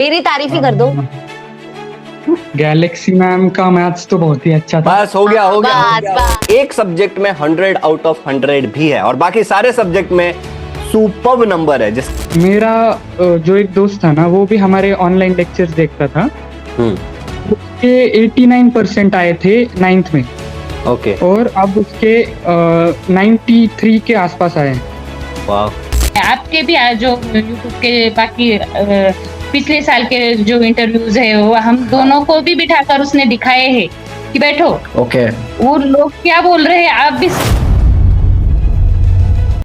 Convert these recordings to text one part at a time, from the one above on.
मेरी तारीफ ही कर दो। गैलेक्सी मैम का मैथ्स तो बहुत ही अच्छा था। बस हो गया हो गया हो बस गया। बस। एक सब्जेक्ट में 100 आउट ऑफ 100 भी है और बाकी सारे सब्जेक्ट में सुपर्ब नंबर है। जिस मेरा जो एक दोस्त था ना, वो भी हमारे ऑनलाइन लेक्चर्स देखता था। उसके 89% आए थे 9th में, ओके और अब उसके 93 के आसपास आए हैं। वाह। आपके भी जो यूट्यूब के बाकी पिछले साल के जो इंटरव्यूज है वो हम दोनों को भी बिठाकर उसने दिखाए हैं कि बैठो। ओके वो लोग क्या बोल रहे हैं आप भी।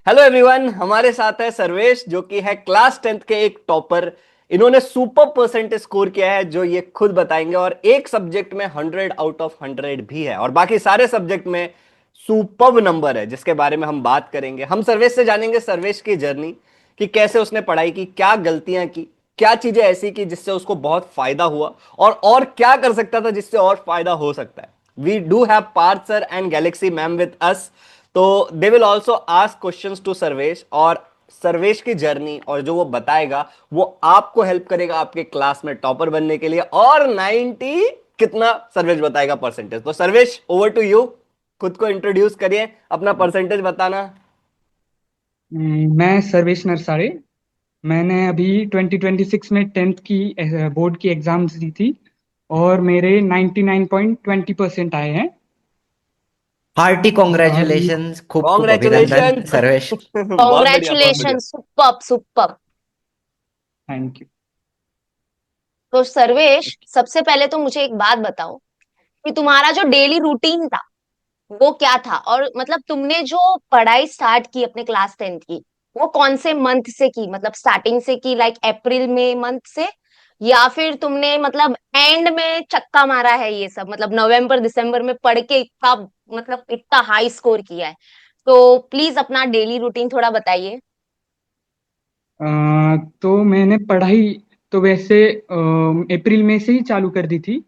हेलो एवरीवन, हमारे साथ है सर्वेश जो कि है क्लास 10th के एक टॉपर। इन्होंने सुपर परसेंटेज स्कोर किया है जो ये खुद बताएंगे, और एक सब्जेक्ट में 100 आउट ऑफ 100 भी है और बाकी सारे सब्जेक्ट में सुपर्ब नंबर है, जिसके बारे में हम बात करेंगे। हम सर्वेश से जानेंगे सर्वेश की जर्नी, कि कैसे उसने पढ़ाई की, क्या गलतियां की, क्या चीजें ऐसी की जिससे उसको बहुत फायदा हुआ, और क्या कर सकता था जिससे और फायदा हो सकता है। We do have Parth sir and Galaxy ma'am with us, तो they will also ask questions to Sarvesh, और सर्वेश की जर्नी और जो वो बताएगा वो आपको हेल्प करेगा आपके क्लास में टॉपर बनने के लिए। और 90 कितना सर्वेश बताएगा परसेंटेज। तो सर्वेश, ओवर टू यू। खुद को इंट्रोड्यूस करिए, अपना परसेंटेज बताना। मैं सर्वेश नरसाड़े। मैंने अभी 2026 में 10th की बोर्ड की एग्जाम्स दी थी, और मेरे 99.20% आए हैं। हार्टी कॉन्ग्रेचुलेशंस, खूब खूब अभिनंदन कॉन्ग्रेचुलेशन। सर्वेश। बहुत बढ़िया बहुत बढ़िया। Congratulation, superb superb. Thank you. तो सर्वेश, सबसे पहले तो मुझे एक बात बताओ कि तुम्हारा जो डेली रूटीन था वो क्या था, और मतलब तुमने जो पढ़ाई स्टार्ट की अपने क्लास 10th की, वो कौन से मंथ से की? मतलब स्टार्टिंग से की, लाइक अप्रैल में मंथ से, या फिर तुमने मतलब एंड में चक्का मारा है ये सब, मतलब नवंबर दिसंबर में पढ़ के इतना मतलब इतना हाई स्कोर किया है? तो प्लीज अपना डेली रूटीन थोड़ा बताइए। तो मैंने पढ़ाई तो वैसे अप्रैल में से ही चालू कर दी थी,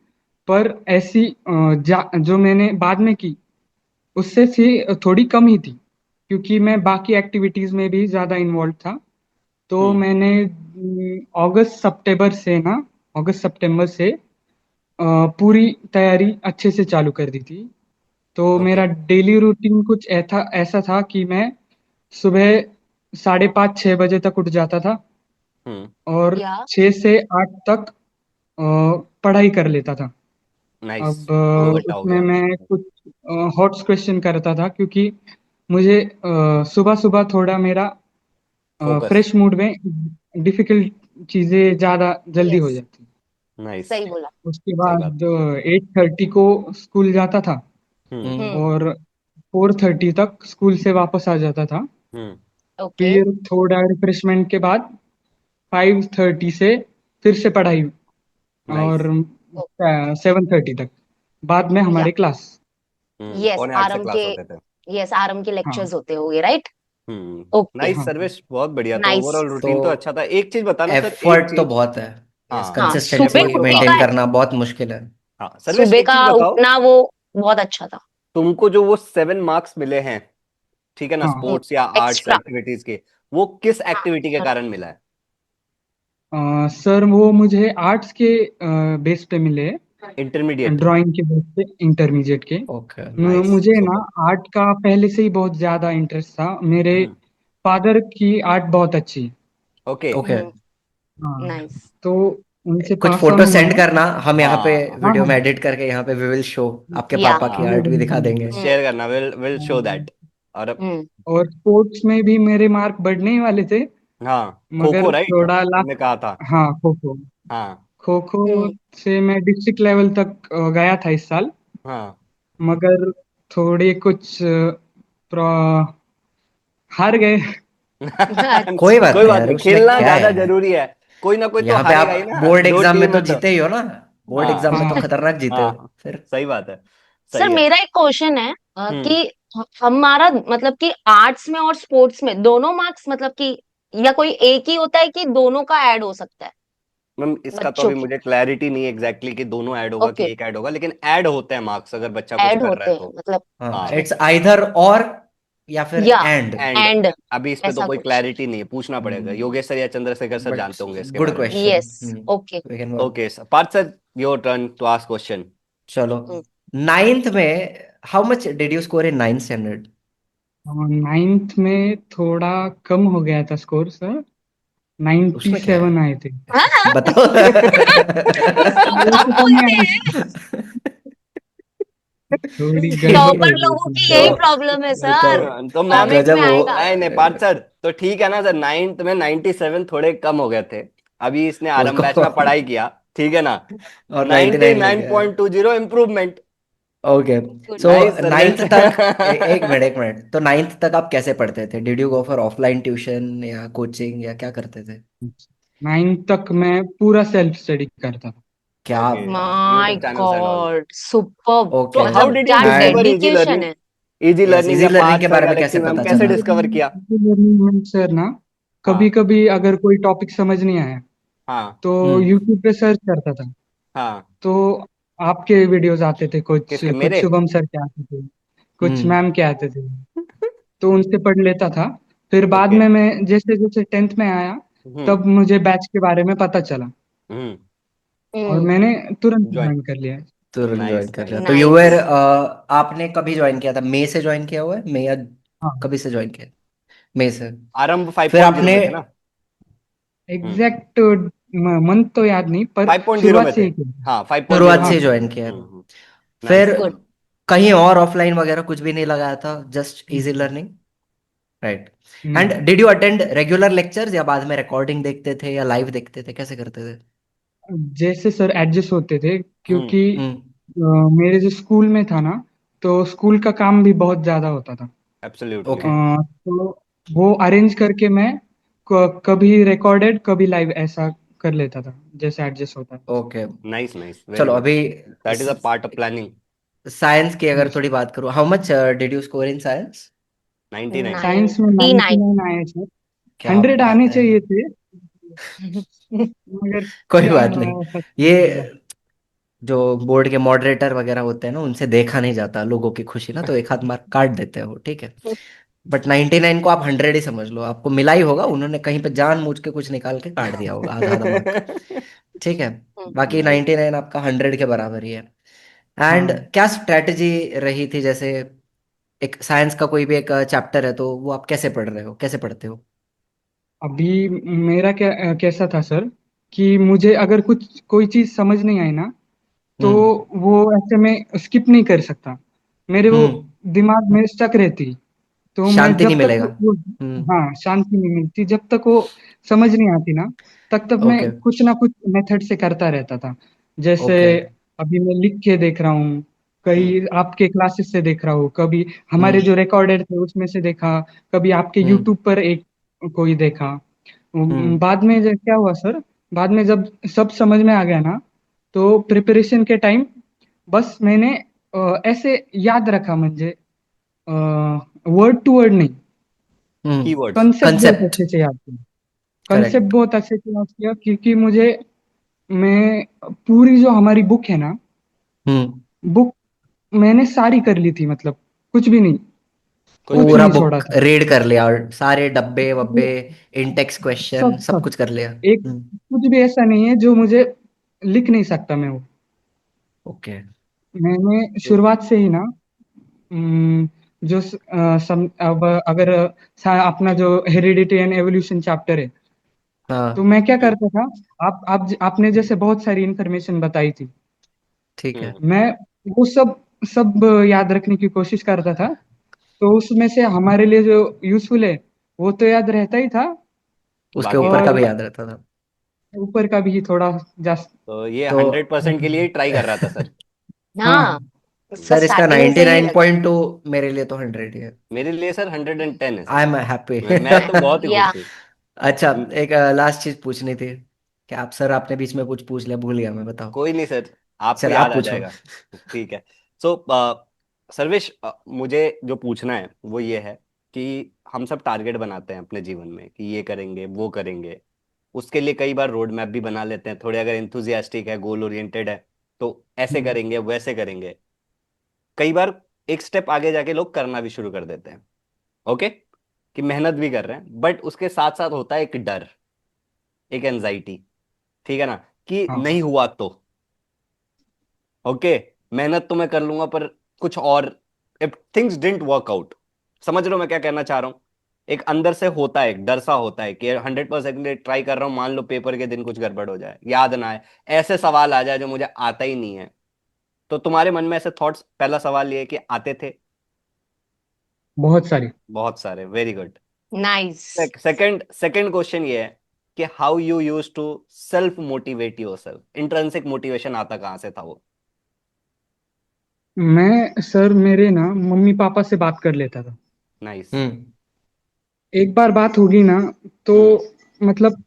पर ऐसी जो मैंने बाद में की उससे से थोड़ी कम ही थी, क्योंकि मैं बाकी एक्टिविटीज में भी ज्यादा इन्वॉल्व था। तो मैंने अगस्त सितंबर से पूरी तैयारी अच्छे से चालू कर दी थी। तो ओके मेरा डेली रूटीन कुछ ऐसा ऐसा था कि मैं सुबह 5:30-6 बजे तक उठ जाता था, हम्म। और या 6 से 8 तक पढ़ाई कर लेता था। नाइस। अब 2 घंटा हो उसमें गया। मैं कुछ हॉट्स क्वेश्चन करता था, क्योंकि मुझे सुबह सुबह थोड़ा मेरा फोकस। फ्रेश मूड में डिफिकल्ट चीजें ज्यादा जल्दी हो यस, जाती। नाइस। सही बोला। उसके सही बात। बाद 8:30 को स्कूल जाता था, हम्म। हम्म। और 4:30 तक स्कूल से वापस आ जाता था। हम्म। ओके। फिर थोड़ा रिफ्रेशमेंट के बाद 5:30 से फिर से पढ़ाई, नाइस। और 7:30 तक बाद में या हमारे क्लास। यस, 7:45 से आरम के। क्लास होते थे। यस, आरम के हाँ लेक्चर्स होते होंगे, राइट? ओके। नाइस हाँ हाँ। सर्विस, बहुत बढ़िया। तो नाइस। ओवरऑल तो रूटीन तो अच्छा था। एक चीज बताना सर, एक एफर्ट तो चीज। बहुत है, यस, हाँ, हाँ, सुबह कंसिस्टेंसी एफर्ट तो उठने मेंटेन का, काफी है। करना बहुत मुश्किल है। हाँ सर्विस, सुबह एक का चीज बताओ। उठना वो बहुत अच्छा था। तुमको जो वो 7 मार्क्स मिले हैं, ठीक है ना, हाँ स्पोर्ट्स या आर्ट्स एक्स्ट्रा। एक्टिविटीज के, वो किस हाँ, एक्टिविटी के कारण मिला है? सर, वो मुझे आर्ट्स के बेस पे मिले, इंटरमीडिएट। ड्राइंग के बेस पे, इंटरमीडिएट के। ओके नाइस, मुझे ना सुपर। आर्ट का पहले से ही बहुत ज्यादा इंटरेस्ट था। मेरे हम्म। फादर की आर्ट बहुत अच्छी है। ओके। ओके। हाँ, नाइस। तो उनसे कुछ पास फोटो ऑन हुआ सेंड है। करना, हम यहाँ पे हाँ हाँ वीडियो हाँ। में एडिट करके यहाँ पे वी विल शो आपके या पापा की आर्ट भी दिखा देंगे। शेयर करना, विल विल शो हाँ। दैट। और हम्म। और स्पोर्ट्स में भी मेरे मार्क बढ़ने ही वाले थे, हाँ, खो खो मगर राइट, थोड़ा तुमने लास्ट। कहा था। हाँ, खो खो। हाँ। खो खो हम्म। से मैं डिस्ट्रिक्ट लेवल तक गया था इस साल, हाँ। मगर थोड़े कुछ हार गए। कोई अच्छा। बात कोई नहीं बात यार, नहीं, उसमें खेलना क्या ज्यादा है। जरूरी है। कोई ना कोई तो यहाँ पे हारेगा ही आप ना, बोर्ड दो एग्जाम में टीम तो है तो। जीते ही हो ना। बोर्ड एग्जाम में तो हाँ खतरनाक जीते हो हाँ, फिर। सही बात है। सर, सही है। मेरा एक क्वेश्चन है हम्म। कि हमारा मतलब कि आर्ट्स में और स्पोर्ट्स में दोनों मार्क्स मतलब कि, या कोई एक ही होता है कि दोनों का ऐड हो सकता है मैम इसका तो बच्चों अभी की? मुझे क्लैरिटी नहीं एग्जैक्टली कि दोनों ऐड होगा ओके, कि एक ऐड होगा, लेकिन ऐड होते हैं मार्क्स अगर बच्चा कुछ ऐड कर रहा होते है हैं तो। मतलब। हाँ, हाँ। इट्स आइदर और या फिर या एंड? एंड। एंड, अभी इस पे तो ऐसा कोई कुछ। क्लैरिटी नहीं है, पूछना पड़ेगा। योगेश सर या चंद्रशेखर सर बट जानते होंगे इसके गुड बारे में। Question. Yes, okay. We can. Okay sir, Parth sir, your turn to ask question. चलो, नाइन्थ में how much did you score in ninth standard? Ninth में थोड़ा कम हो गया था स्कोर सर, उसमें क्या 97 आए थे। है बताओ। सब वैसे कम बोलते आए हैं। थे, थोड़ी गड़बड़ टॉपर हो गई लोगों थी। की यही तो प्रॉब्लम है तो सर, तो मैम, कमेंट में गजब हो। आएगा। नहीं नहीं पार्थ सर, तो ठीक है ना सर, नाइन्थ में 97 थोड़े कम हो गए थे। अभी इसने आरंभ बैच उसको में पढ़ाई किया, ठीक है ना। और 99 लेके आया। 99.20 improvement. Okay. Good. So nice ninth Sarvesh. तक एक मिनट एक मिनट, तो नाइन्थ तक आप कैसे पढ़ते थे? Did you go for offline tuition या कोचिंग या क्या करते थे? 9 तक मैं पूरा सेल्फ स्टडी करता था। क्या okay, my YouTube channels and all. God, super. Okay. तो हाउ मतलब डिड यू क्या डिस्कवर इजी डेडिकेशन लर्निंग? है। इजी यस, लर्निंग इजी या लर्निंग के पार्थ सर, बारे में गैलेक्सी कैसे मैम, पता कैसे चला? डिस्कवर किया? लर्निंग में सर ना, कभी हाँ कभी अगर कोई टॉपिक समझ नहीं आया हाँ तो हम्म। यूट्यूब पे सर्च करता था। हाँ। तो आपके वीडियोस आते थे, कुछ किसके, कुछ मेरे? शुभम सर के आते थे, कुछ हम्म। मैम के आते थे, तो उनसे पढ़ लेता था। फिर बाद ओके। में मैं जैसे जैसे 10th में आया, हम्म तब मुझे बैच के बारे में पता चला हम्म। और हम्म। मैंने तुरंत ज्वाइन। ज्वाइन कर लिया। तुरंत ज्वाइन नाइस कर लिया। नाइस। तो यू वेर, नाइस। आपने कभी ज्वाइन किया था? मई से ज्वाइन किया हुआ है? मई या हाँ, कभी से ज्वाइन किया? मई से। आरंभ फिर 5.0 आपने, में थे ना? हम्म। एग्जैक्ट मंथ तो याद नहीं, पर 5.0 में शुरुआत से थे। ही किया। हाँ, 5.0 शुरुआत में से हाँ ही थे। ज्वाइन किया है? फिर नाइस। गुड। कहीं और ऑफलाइन वगैरह कुछ भी नहीं लगाया था, जस्ट इजी नहीं लर्निंग? राइट। नहीं। And did you attend regular lectures या बाद में रिकॉर्डिंग देखते थे या लाइव देखते थे, कैसे करते थे? जैसे सर एडजस्ट होते थे, हम्म। क्योंकि हम्म। मेरे जो स्कूल में था ना, तो स्कूल का काम भी बहुत ज्यादा होता था। एब्सोल्युटली। ओके। तो वो अरेंज करके मैं कभी रिकॉर्डेड कभी लाइव ऐसा कर लेता था, जैसे एडजस्ट होता ओके। नाइस नाइस, वेरी चलो गुड। अभी that is a part of planning. Science की अगर है। थोड़ी बात करूं, how much did you score in science? 99। Science में 99। 99 आए थे। क्या 100 बात आने है। चाहिए थे, मगर कोई क्या बात नहीं। सक्सेस ये हो गया। जो बोर्ड के मॉडरेटर वगैरह होते हैं ना, उनसे देखा नहीं जाता लोगों की खुशी ना, तो एक हाथ मार्क काट देते हैं वो, ठीक है। बट 99 को आप 100 ही समझ लो, आपको मिला ही होगा, उन्होंने कहीं पे जानबूझ के कुछ निकाल के काट दिया होगा आधा आधा मार्क। ठीक है। बाकी 99 आपका 100 के बराबर ही है। एंड हाँ, क्या स्ट्रेटजी रही थी? जैसे एक साइंस का कोई भी एक चैप्टर है, तो वो आप कैसे पढ़ रहे हो, कैसे पढ़ते हो? अभी मेरा कैसा था सर, कि मुझे अगर कुछ कोई चीज समझ नहीं आई ना, तो हम्म। वो ऐसे में स्किप नहीं कर सकता, मेरे वो हम्म। दिमाग में स्टक रहती। तो मैं शांति नहीं जब तक मिलेगा। वो, हम्म। हाँ, शांति नहीं मिलती, जब तक वो समझ नहीं आती ना, तब तक मैं ओके। कुछ ना कुछ मेथड से करता रहता था। जैसे ओके। अभी मैं लिख के देख रहा हूँ, हम्म कहीं आपके क्लासेस से देख रहा हूँ, कभी हमारे हम्म। जो रिकॉर्डेड थे उसमें से देखा, कभी आपके हम्म। यूट्यूब पर एक कोई देखा। हम्म। बाद में क्या हुआ सर, बाद में जब सब समझ में आ गया ना, तो प्रिपरेशन के टाइम बस मैंने ऐसे याद रखा, म्हणजे वर्ड टू वर्ड नहीं, कीवर्ड्स। कंसेप्ट बहुत कंसेप्ट। अच्छे से याद किया। Concept correct. बहुत अच्छे से याद किया, क्योंकि मुझे, मैं पूरी जो हमारी बुक है ना, हम्म। बुक मैंने सारी कर ली थी, मतलब कुछ भी नहीं, कुछ पूरा नहीं छोड़ा बुक था। रीड कर लिया और सारे डब्बे वब्बे, इंटेक्स क्वेश्चन सब सब सब कुछ कर लिया? एक कुछ भी ऐसा नहीं है जो मुझे लिख नहीं सकता मैं वो। ओके। मैंने शुरुआत से ही ना, जो अब अगर अपना जो हेरिडिटी एंड एवोल्यूशन चैप्टर है, तो हाँ। मैं क्या करता था, आपने जैसे बहुत सारी इंफॉर्मेशन बताई थी, ठीक है। मैं वो सब सब याद रखने की कोशिश करता था। तो उसमें से हमारे लिए जो यूजफुल है वो तो याद रहता ही था, उसके बाकी ऊपर का और भी याद रहता था? ऊपर का भी थोड़ा जास्त। तो ये तो 100% के लिए ट्राई कर रहा था सर। हाँ, हाँ, इसका सर इसका स्टार्टिंग से ही लगा। 99.2 मेरे लिए तो 100 ही है। मेरे लिए सर 110 है आई सर। Am happy. मैं तो बहुत ही या खुश हूँ। अच्छा, एक लास्ट चीज पूछनी थी। क्या आप, सर आपने बीच में कुछ पूछ लिया, भूल गया मैं, बताओ। कोई नहीं सर, आपको चल याद आप आ पूछो। जाएगा। ठीक है। सो सर्वेश, मुझे जो पूछना है वो ये है कि हम सब टारगेट बनाते हैं अपने जीवन में कि ये करेंगे वो करेंगे। उसके लिए कई बार रोड मैप भी बना लेते हैं, थोड़े अगर इंथुजियास्टिक है, गोल ओरिएंटेड है, तो ऐसे हम्म, करेंगे वैसे करेंगे। कई बार एक स्टेप आगे जाके लोग करना भी शुरू कर देते हैं। ओके, कि मेहनत भी कर रहे हैं, बट उसके साथ साथ होता है एक डर, एक एंजाइटी, ठीक है ना, कि हाँ नहीं हुआ तो ओके, मेहनत तो मैं कर लूंगा पर कुछ और, if things didn't work out, समझ रहे हो मैं क्या कहना चाह रहा हूँ? एक अंदर से होता है, एक डर सा होता है कि 100% ट्राई कर रहा हूँ, मान लो पेपर के दिन कुछ गड़बड़ हो जाए, याद ना आए, ऐसे सवाल आ जाए जो मुझे आता ही नहीं है, तो तुम्हारे मन में ऐसे थॉट्स, पहला सवाल ये है कि आते थे? बहुत सारी। बहुत सारे, very good. Nice. Second second question ये है कि how you use to self motivate yourself, intrinsic motivation आता कहाँ से था वो? मैं सर मेरे ना मम्मी पापा से बात कर लेता था। नाइस। हम्म एक बार बात होगी ना तो हम्म मतलब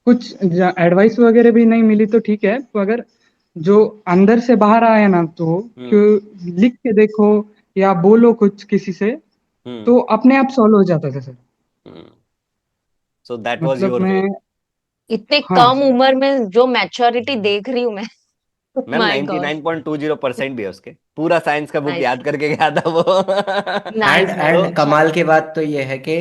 कुछ एडवाइस वगैरह भी नहीं मिली तो ठीक है, तो अगर जो अंदर से बाहर आया ना तो हम्म क्यों लिख के देखो या बोलो कुछ किसी से, हम्म तो अपने आप सॉल्व हो जाता था sir. Hmm. So that was मतलब योर वे। मैं, इतने हाँ कम उम्र में जो मैच्योरिटी देख रही हूँ मैं। Ma'am my God. 99.20% भी है उसके, पूरा साइंस का बुक नाइस। याद करके गया था वो। एंड नाइस नाइस, तो एंड अच्छा है। कमाल की बात तो ये है कि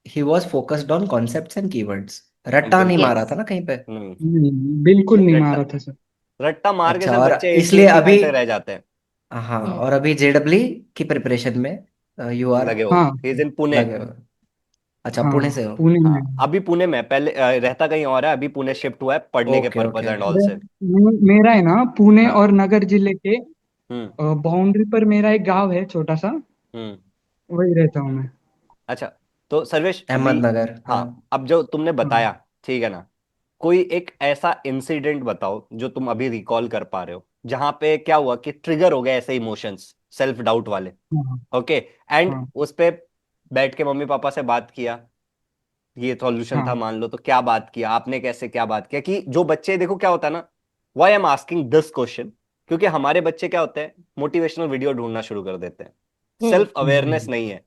he was focused on concepts and keywords, रट्टा नहीं बिल्कुल। मारा यस। था ना कहीं पे। नहीं, नहीं, बिल्कुल नहीं नहीं रट्टा, मारा था सर। रट्टा मार के अच्छा, सिर्फ और बच्चे एक इसलिए चीज अभी, सिखाते रह जाते हैं। हाँ, और अभी जेडब्ल्यू की प्रिपरेशन में यू आर लगे हो, हाँ ही इज इन पुणे। लगे हो। अच्छा, हाँ पुणे से हो। पुणे में। हाँ अभी पुणे में, पहले रहता कहीं और है, अभी पुणे शिफ्ट हुआ है पढ़ने के okay purpose okay. And all अरे से। मेरा है ना पुणे हाँ। और नगर जिले के हम्म बाउंड्री पर मेरा एक गांव है छोटा सा, हम्म। वही रहता हूँ मैं। अच्छा, तो सर्वेश अभी, अहमदनगर, हाँ। हाँ अब जो तुमने हाँ बताया, ठीक है ना, कोई एक ऐसा इंसिडेंट बताओ जो तुम अभी रिकॉल कर पा रहे हो, जहां पे क्या हुआ कि ट्रिगर हो गए ऐसे इमोशंस, सेल्फ डाउट वाले, हाँ ओके, एंड हाँ उस पे बैठ के मम्मी पापा से बात किया, ये सॉल्यूशन था हाँ मान लो, तो क्या बात किया आपने, कैसे क्या बात किया? कि जो बच्चे, देखो क्या होता है ना, why am asking this question, क्योंकि हमारे बच्चे क्या होते हैं, मोटिवेशनल वीडियो ढूंढना शुरू कर देते हैं, हम्म सेल्फ अवेयरनेस हम्म, नहीं है,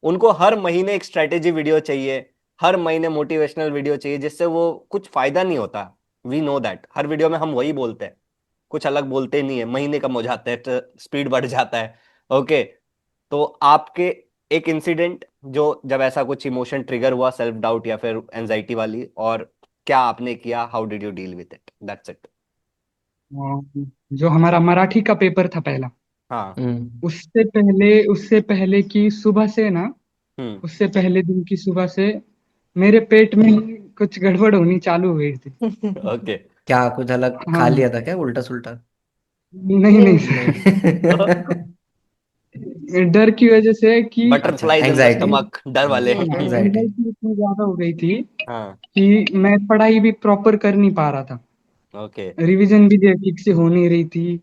उनको हर महीने एक स्ट्रेटेजी वीडियो चाहिए, हर महीने मोटिवेशनल वीडियो चाहिए, जिससे वो कुछ फायदा नहीं होता। वी नो दैट, हर वीडियो में हम वही बोलते हैं, कुछ अलग बोलते नहीं है, महीने कम हो जाते हैं, स्पीड बढ़ जाता है, ओके। तो आपके एक इंसिडेंट जो, जब ऐसा कुछ इमोशन ट्रिगर हुआ, सेल्फ डाउट या फिर एंजाइटी वाली, और क्या आपने किया, how did you deal with it, that's it. जो हमारा मराठी का पेपर था पहला, हाँ। हम्म उससे पहले की सुबह से ना, हम्म। उससे पहले दिन की सुबह से मेरे पेट में कुछ गड़बड़ होनी चालू हो गई थी। ओके। क्या कुछ अलग खा हाँ, लिया था क्या, उल्टा सुल्टा? नहीं नहीं नहीं। सर, डर की वजह से कि अच्छा, butterflies in the anxiety. Stomach, डर वाले। एंजाइटी। एंजाइटी इतनी ज्यादा हो गई थी हाँ। कि मैं पढ़ाई भी प्रॉपर कर नहीं पा रहा था, ओके। रिवीजन भी ठीक से हो नहीं रही थी।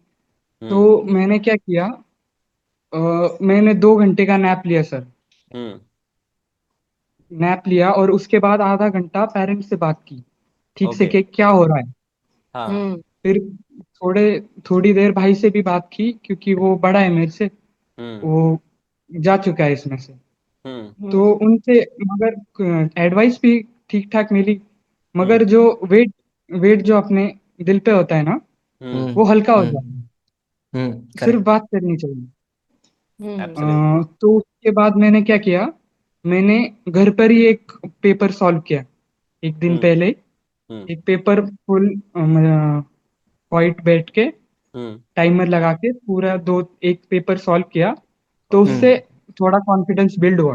तो हम्म मैंने क्या किया, मैंने 2 घंटे का नैप लिया सर। हम्म। नैप लिया और उसके बाद आधा घंटा पेरेंट्स से बात की ठीक से ओके। कि क्या हो रहा है। हाँ। हम्म फिर थोड़ी देर भाई से भी बात की क्योंकि वो बड़ा है मेरे से, हम्म वो जा चुका है इसमें से। हम्म तो हम्म उनसे मगर एडवाइस भी ठीक ठाक मिली, हम्म मगर जो वेट वेट जो अपने दिल पे होता है ना, हम्म। वो हल्का हो जाता हम्म है, सिर्फ करेक्ट। बात करनी चाहिए। हम्म एब्सोल्युटली। तो उसके बाद मैंने क्या किया, मैंने घर पर ही एक पेपर सॉल्व किया एक दिन हम्म पहले। हम्म एक पेपर फुल व्हाइट बैठ के हम्म टाइमर लगा के पूरा दो एक पेपर सॉल्व किया। तो ओके। उससे हम्म थोड़ा कॉन्फिडेंस बिल्ड हुआ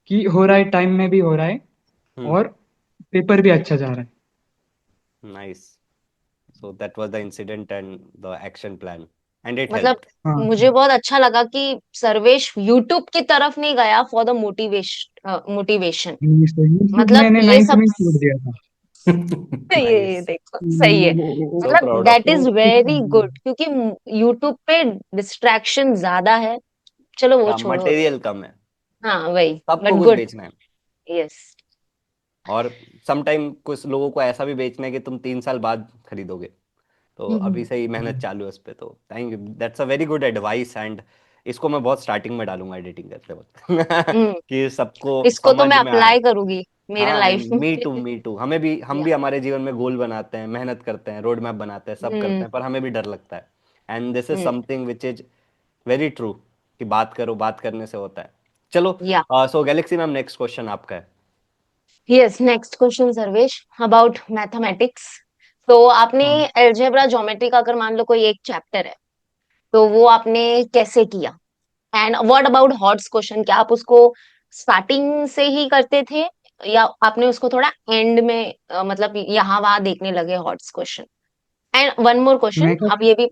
कि हो रहा है, टाइम में भी हो रहा है हम्म। और पेपर भी अच्छा जा रहा है। Nice. So that was the incident and the action plan, and it मतलब हेल्प्ड। हाँ मुझे बहुत अच्छा लगा कि सर्वेश यूट्यूब की तरफ नहीं गया फॉर द मोटिवेशन। यूट्यूब मतलब मैंने ये 9th सब में छोड़ दिया था। ये नाइस। देखो सही है। सो मतलब proud of that you. Is तो वेरी गुड, क्योंकि यूट्यूब पे डिस्ट्रैक्शन ज्यादा है। चलो वो हाँ, छोड़ो अभी। मटेरियल कम है, हाँ वही, सबको बट कुछ गुड। बेचना है, यस। और समटाइम कुछ लोगों को ऐसा भी बेचना है कि तुम 3 साल बाद खरीदोगे, तो अभी से ही मेहनत चालू है उस पे। तो thank you, that's a very good advice, and इसको मैं बहुत स्टार्टिंग में डालूंगा एडिटिंग करते वक्त हम्म कि सबको इसको तो समझ मैं में आए। अप्लाई करूंगी मेरे हाँ, लाइफ में। मी टू, हमें भी, हम या भी हमारे जीवन में गोल बनाते हैं, मेहनत करते हैं, रोड मैप बनाते हैं, सब करते हम्म हैं, पर हमें भी डर लगता है, and this is hmm something which is very true, कि बात करो, बात करने से होता है। चलो, या सो गैलेक्सी मैम, नेक्स्ट क्वेश्चन आपका है। Yes, next question Sarvesh about mathematics. तो आपने हाँ अलजेब्रा ज्योमेट्री का अगर मान लो कोई एक चैप्टर है, तो वो आपने कैसे किया? And what about hots question, क्या आप उसको स्टार्टिंग से ही करते थे, या आपने उसको थोड़ा एंड में मतलब यहाँ वहां देखने लगे hots question? And one more question, मैं क्या अब ये भी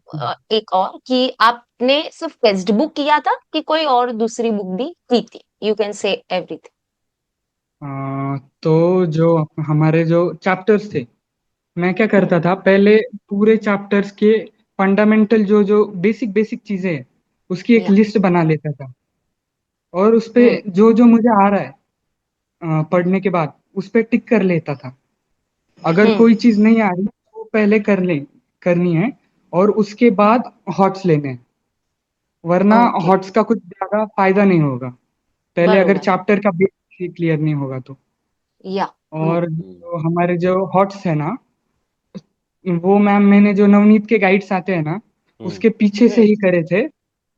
एक और, कि आपने सिर्फ टेक्स्ट बुक किया था कि कोई और दूसरी बुक भी की थी? You can say everything. तो जो हमारे जो चैप्टर्स थे, मैं क्या करता था पहले, पूरे चैप्टर्स के फंडामेंटल जो जो बेसिक बेसिक चीजें हैं उसकी एक या लिस्ट बना लेता था, और उस पे हम्म जो जो मुझे आ रहा है पढ़ने के बाद उस पे टिक कर लेता था। अगर हम्म कोई चीज नहीं आ रही तो पहले करनी है, और उसके बाद हॉट्स लेने हैं, वरना ओके, हॉट्स का कुछ ज्यादा फायदा नहीं होगा पहले अगर बरोबर, चैप्टर का बेसिक क्लियर नहीं होगा तो। या ट्रू, और हम्म। जो हमारे जो हॉट्स है ना, वो मैम मैंने जो नवनीत के गाइड्स आते हैं ना, हम्म। उसके पीछे से ही करे थे,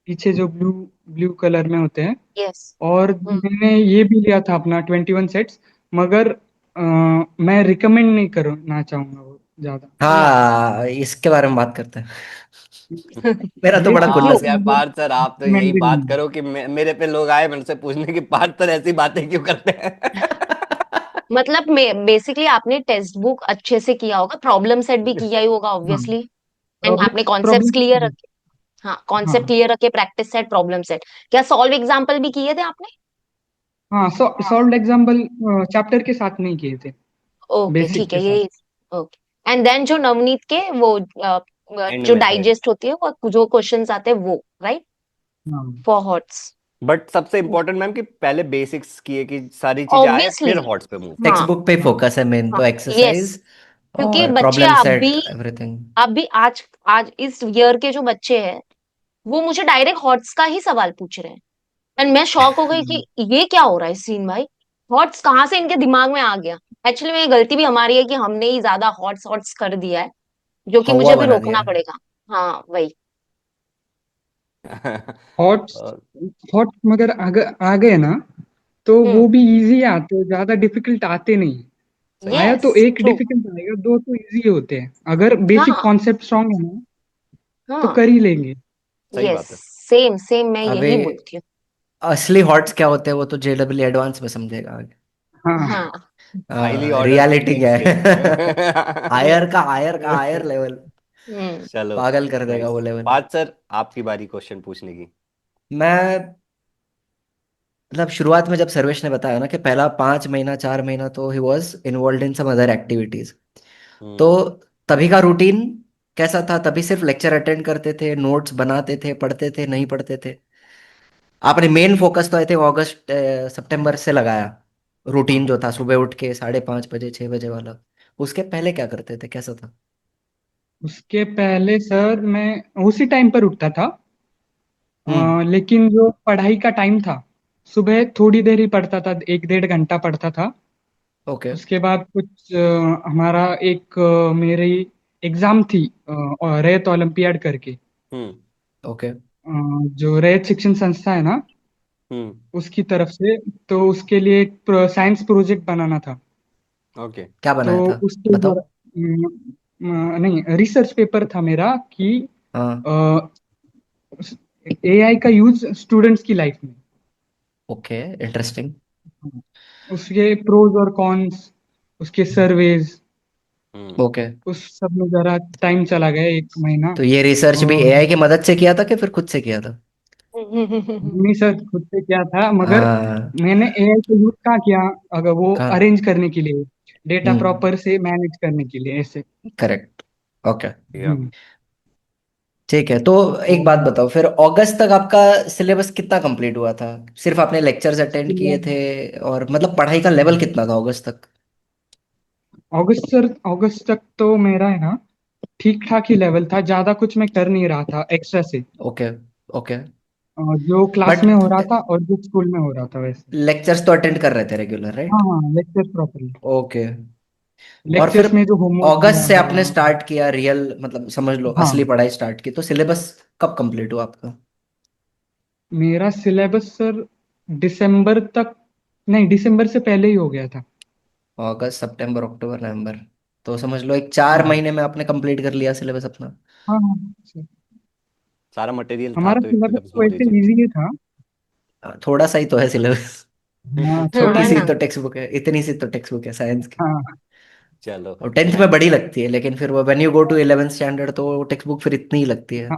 पीछे जो ब्लू ब्लू कलर में होते हैं। यस, और मैंने ये भी लिया था अपना 21 सेट्स, मगर मैं रिकमेंड नहीं करना चाहूंगा वो ज्यादा। या हाँ, इसके बारे में बात करते हैं। मेरा तो ये बड़ा सब आ तो क्यों? खुन्नस है। गया पार्थ सर, आप तो यही recommended बात नहीं है। करो कि मेरे पे लोग आए मेरे से पूछने की, पार्थ सर ऐसी बातें क्यों करते हैं? मतलब बेसिकली आपने टेक्स्ट बुक अच्छे से किया होगा, प्रॉब्लम सेट भी किया ही होगा हाँ, ऑब्वियसली। एंड प्रॉब्लम आपने कॉन्सेप्ट क्लियर प्रॉब्लम रखे। हाँ, कॉन्सेप्ट हाँ क्लियर रखे, प्रैक्टिस सेट, प्रॉब्लम सेट। क्या सॉल्व एग्जाम्पल भी किए थे आपने? हाँ, सॉल्व एग्जाम्पल चैप्टर के साथ नहीं किए थे, ओके, बेसिक ठीक के है, साथ। ये ओके। एंड देन जो नवनीत के वो एंड जो में थे। डाइजेस्ट होती है, वो जो क्वेश्चंस आते हैं वो, राइट, हाँ फॉर हॉट्स। बट सबसे इंपॉर्टेंट मैम कि पहले बेसिक्स किए कि सारी चीजें आए, फिर ऑब्वियसली, हॉट्स पे मूव टेक्स्ट किए। हाँ, बुक पे फोकस है मेन हाँ, तो, यस, एक्सरसाइज क्योंकि और बच्चे प्रॉब्लम अभी सेट एवरीथिंग। अभी आज आज इस ईयर के जो बच्चे हैं, वो मुझे डायरेक्ट हॉट्स का ही सवाल पूछ रहे हैं। एंड मैं शॉक हो गई कि ये क्या हो रहा है सीन भाई, हॉट्स कहाँ से इनके दिमाग में आ गया? एक्चुअली में ये गलती भी हमारी है कि हमने ही ज्यादा हॉट्स हॉट्स कर दिया है, जो कि मुझे हवा अभी बना दिया रोकना है। पड़ेगा। हाँ, वही। हॉट्स और हॉट मगर आ गए ना, तो हम्म वो भी इजी आते, ज्यादा डिफिकल्ट आते नहीं। आया यस, तो एक ट्रू। डिफिकल्ट आएगा, दो तो इजी होते हैं, अगर बेसिक हाँ, कॉन्सेप्ट स्ट्रांग है ना तो हाँ, कर ही लेंगे। सही यस, बात है। सेम सेम, मैं अभी यही बोलती असली हॉट्स क्या होते हैं वो तो जेडब्ल्यू एडवांस में समझेगा आगे। हूँ। हाँ, हाँ, हाईली ऑर्डर रियलिटी क्या फीलिंग्स के। है। हायर लेवल, हम्म चलो, पागल कर देगा नाइस। वो लेवल। पार्थ सर, आपकी बारी क्वेश्चन पूछने की। मैं मतलब शुरुआत में जब सर्वेश ने बताया ना कि पहला 5 महीना 4 महीना तो ही was involve in some other activities, तो हम्म। तभी का रूटीन कैसा था? तभी सिर्फ लेक्चर अटेंड करते थे, नोट्स बनाते थे, पढ़ते थे, नहीं पढ़ते थे? आपने मेन फोकस तो आई थिंक अगस्त सितंबर से लगाया, रूटीन हाँ। जो था सुबह उठ के 5:30 बजे 6 बजे वाला। उसके पहले क्या करते थे, कैसा था? उसके पहले सर मैं उसी टाइम पर उठता था। हम्म। लेकिन जो पढ़ाई का टाइम था, सुबह थोड़ी देर ही पढ़ता था, 1 डेढ़ घंटा पढ़ता था। ओके। उसके बाद कुछ हमारा एक मेरी एग्जाम थी, रैत ओलंपियाड करके, हम्म। ओके। जो रैत शिक्षण संस्था है ना, हम्म। उसकी तरफ से। तो उसके लिए एक साइंस प्रोजेक्ट बनाना था। ओके। क्या तो बनाया था, उसके बताओ। नहीं, रिसर्च पेपर था मेरा कि हाँ। एआई का यूज स्टूडेंट्स की लाइफ में, ओके, इंटरेस्टिंग। उसके प्रोज और कॉन्स, उसके सर्वेज, हम्म। ओके, उस सब में जरा टाइम चला गया, 1 महीना। तो ये रिसर्च भी और एआई की मदद से किया था कि फिर खुद से किया था? नहीं सर, खुद से किया था, मगर हाँ। मैंने एआई का यूज कहाँ किया, अगर वो कहाँ? अरेंज करने के लिए, डेटा हम्म। प्रॉपर से मैनेज करने के लिए, ऐसे। करेक्ट। ओके, या हम्म। ठीक है। तो एक बात और बताओ, फिर अगस्त तक आपका सिलेबस कितना कंप्लीट हुआ था? सिर्फ आपने लेक्चर्स अटेंड किए थे, और मतलब पढ़ाई का लेवल कितना था अगस्त तक? अगस्त तक तो मेरा है ना ठीक ठाक ही लेवल था, ज्यादा कुछ मैं कर नहीं रहा था एक्स्ट्रा से। ओके। ओके। जो क्लास में बट हो रहा था और जो स्कूल में हो रहा था वैसे। लेक्चर्स तो अटेंड कर रहे थे रेगुलर, हाँ राइट? हाँ, लेक्चर प्रॉपरली। ओके। और फिर लेक्चर्स में जो होमवर्क अगस्त दिया से आपने हुआ। स्टार्ट किया रियल, मतलब समझ लो असली हाँ, पढ़ाई स्टार्ट की, तो सिलेबस कब कंप्लीट हुआ आपका? मेरा सिलेबस सर दिसंबर तक, नहीं दिसंबर से पहले ही हो गया था। अगस्त सितंबर अक्टूबर नवंबर, तो समझ लो एक 4 महीने में आपने कंप्लीट कर लिया सिलेबस अपना। हाँ हाँ। सारा मटेरियल था हमारा तो एक सिलेबस सिलेबस तो बोल वैसे दीजिए। इजी ही था। थोड़ा सा ही तो है सिलेबस। हाँ थोड़ा छोटी हाँ सा। सी ना। तो टेक्स्ट बुक है, इतनी सी तो टेक्स्ट बुक है साइंस की। हाँ चलो। और 10th मैं में बड़ी लगती है, लेकिन फिर वो when you go to 11th standard तो टेक्स्ट बुक फिर इतनी ही लगती है हाँ।